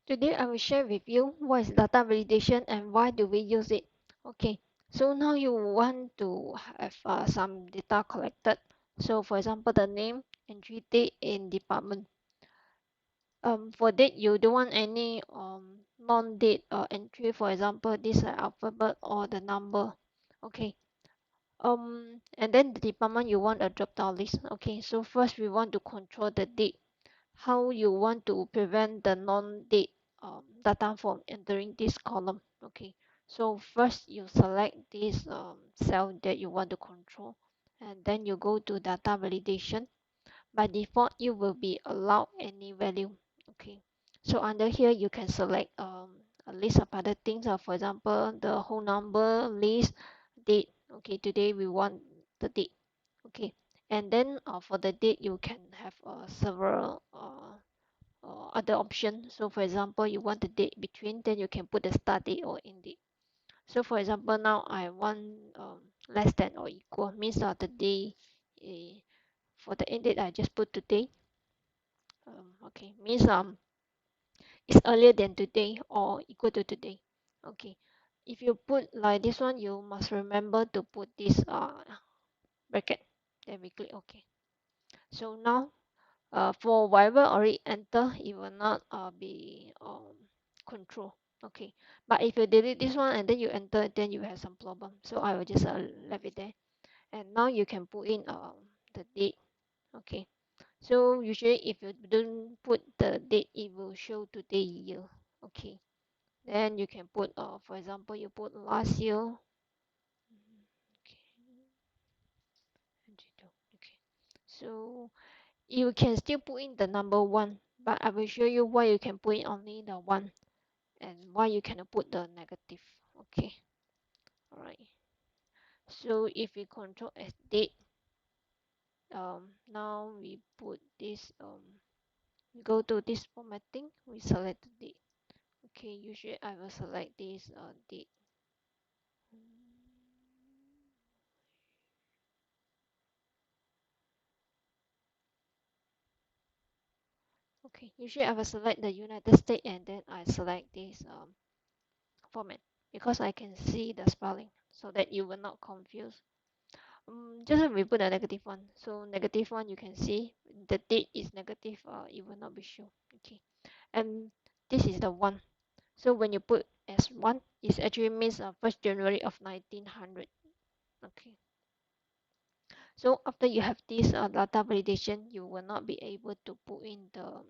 Today I will share with you what is data validation and why do we use it. Okay, so now you want to have some data collected. So for example, the name, entry date in department. For date, you don't want any non-date entry. For example, this alphabet or the number. Okay. And then the department you want a drop-down list. Okay, so first we want to control the date. How you want to prevent the non-date data from entering this column. Okay, so first you select this cell that you want to control, and then you go to data validation. By default you will be allowed any value. Okay, so under here you can select a list of other things, for example the whole number, list, date. Okay, today we want the date. Okay, and then for the date you can have several other options. So for example you want the date between, then you can put the start date or end date. So for example now I want less than or equal, means the day, for the end date I just put today. Okay, means it's earlier than today or equal to today. Okay, if you put like this one, you must remember to put this bracket. Then we click OK. So now for whatever already enter, it will not be control. Okay, but if you delete this one and then you enter, then you have some problem. So I will just leave it there. And now you can put in the date. Okay, so usually if you don't put the date, it will show today year. Okay, then you can put for example you put last year. Okay, okay, so you can still put in the number one, but I will show you why you can put in only the one and why you cannot put the negative. Okay, all right, so if we control as date, now we put this we go to this formatting, we select the date. Okay, usually I will select this date. Okay, usually I will select the United States and then I select this format because I can see the spelling so that you will not confuse. Just we put a negative one. So negative one, you can see the date is negative, it will not be shown. Okay, and this is the one. So when you put as one, it actually means 1st January of 1900. Okay. So after you have this data validation, you will not be able to put in the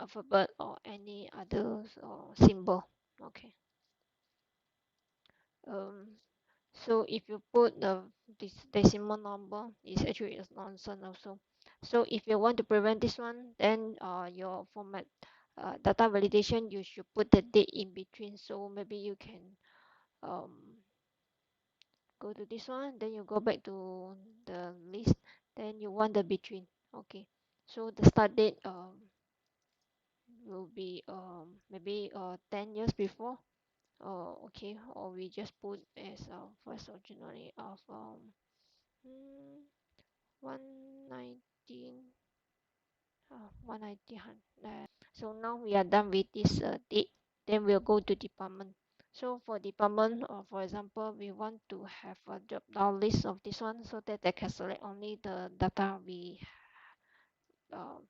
alphabet or any other symbol. Okay. Um, so if you put this decimal number, it's actually is nonsense also. So if you want to prevent this one, then your format data validation, you should put the date in between. So maybe you can go to this one, then you go back to the list, then you want the between. Okay, so the start date will be maybe 10 years before. Okay, or we just put as 1st of January of 119 190. So now we are done with this date, then we'll go to department. So for department, for example, we want to have a drop down list of this one so that they can select only the data we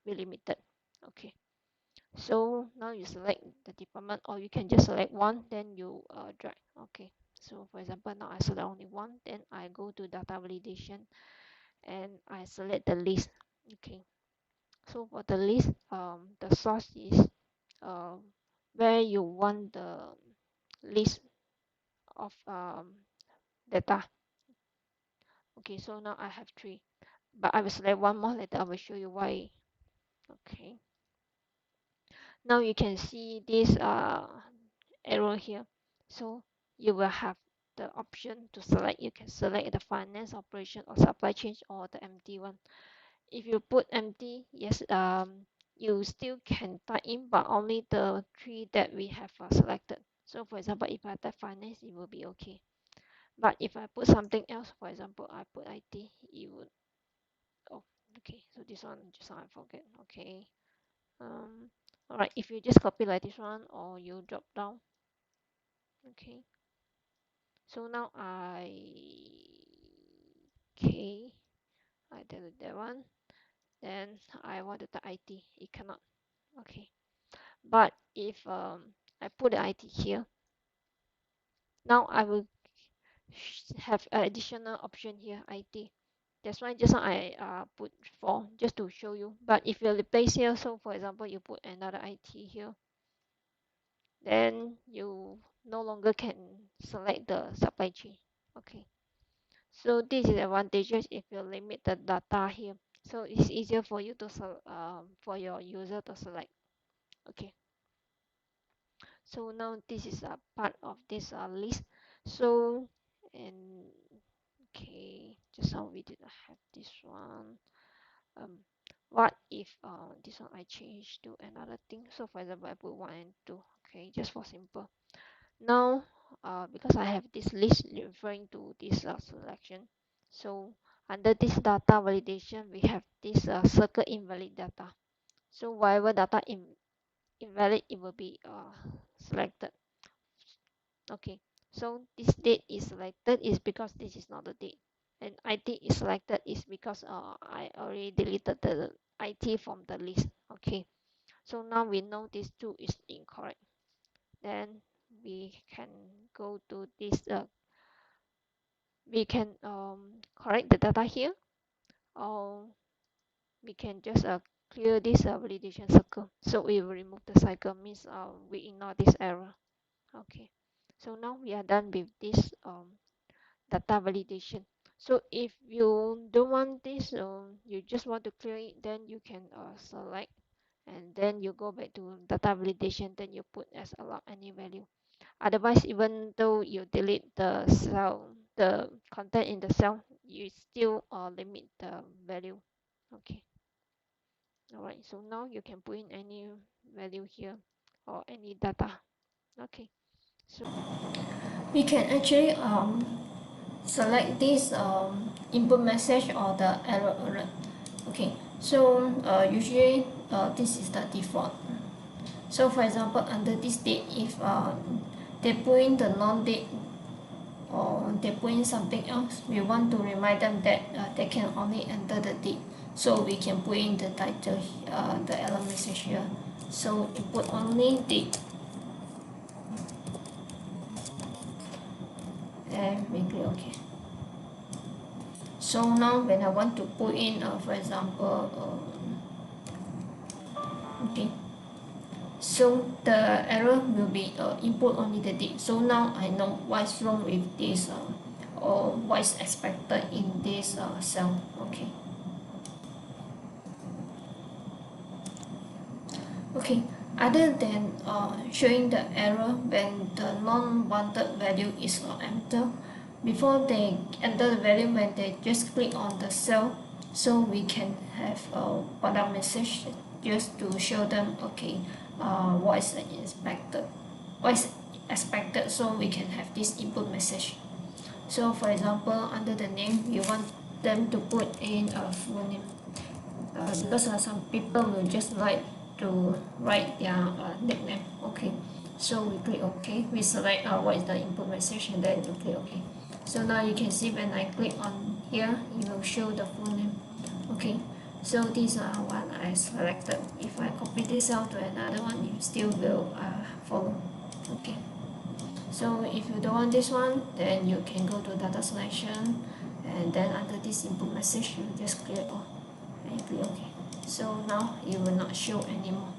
limited. Okay, so now you select the department or you can just select one, then you drag. Okay, so for example now I select only one, then I go to data validation and I select the list. Okay, so for the list, the source is uh, where you want the list of data. Okay, so now I have three, but I will select one more later. I will show you why. Okay, now you can see this arrow here. So you will have the option to select. You can select the finance, operation, or supply chain, or the empty one. If you put empty, yes, you still can type in, but only the three that we have selected. So for example, if I type finance, it will be okay. But if I put something else, for example, I put IT, it would, oh, okay. So this one, just now I forget. Okay. Um, Alright, if you just copy like this one or you drop down, okay. So now okay, I did that one. Then I want to type IT, it cannot. Okay, but if I put the IT here, now I will have an additional option here, IT. That's why just now I put 4 just to show you. But if you replace here, so for example you put another IT here, then you no longer can select the supply chain. Okay, so this is advantages if you limit the data here, so it's easier for you to for your user to select. Okay, so now this is a part of this list. So and okay, just now we didn't have this one. What if this one I change to another thing? So for example I put 1 and 2. Okay, just for simple. Now because I have this list referring to this selection, so under this data validation we have this circle invalid data. So whatever data invalid, it will be selected. Okay, so this date is selected is because this is not the date, and IT is selected is because I already deleted the IT from the list. Okay, so now we know this 2 is incorrect. Then we can go to this we can correct the data here, or we can just clear this validation circle, so we will remove the cycle, means we ignore this error. Okay, so now we are done with this data validation. So if you don't want this, you just want to clear it, then you can select, and then you go back to data validation, then you put as allowed any value. Otherwise, even though you delete the cell, the content in the cell, you still limit the value. Okay, all right, so now you can put in any value here or any data. Okay, so We can actually select this input message or the error alert. Okay, so usually this is the default. So for example, under this date, if they put in the non-date or they put in something else, we want to remind them that they can only enter the date. So we can put in the title, the error message here. So input only date, and we click OK. So now when I want to put in, for example, okay, so the error will be input only the date. So now I know what's wrong with this or what's expected in this cell. Okay. Okay. Other than showing the error when the non-wanted value is entered, before they enter the value, when they just click on the cell, so we can have a product message just to show them, okay, what is expected, so we can have this input message. So for example, under the name, we want them to put in a full name, because some people will just like to write their nickname. Okay, so we click OK. We select what is the input message, and then you click OK. So now you can see when I click on here, it will show the full name. Okay, so these are one I selected. If I copy this out to another one, it still will follow. Okay, so if you don't want this one, then you can go to data selection, and then under this input message, you just click on and you click OK. So now it will not show anymore.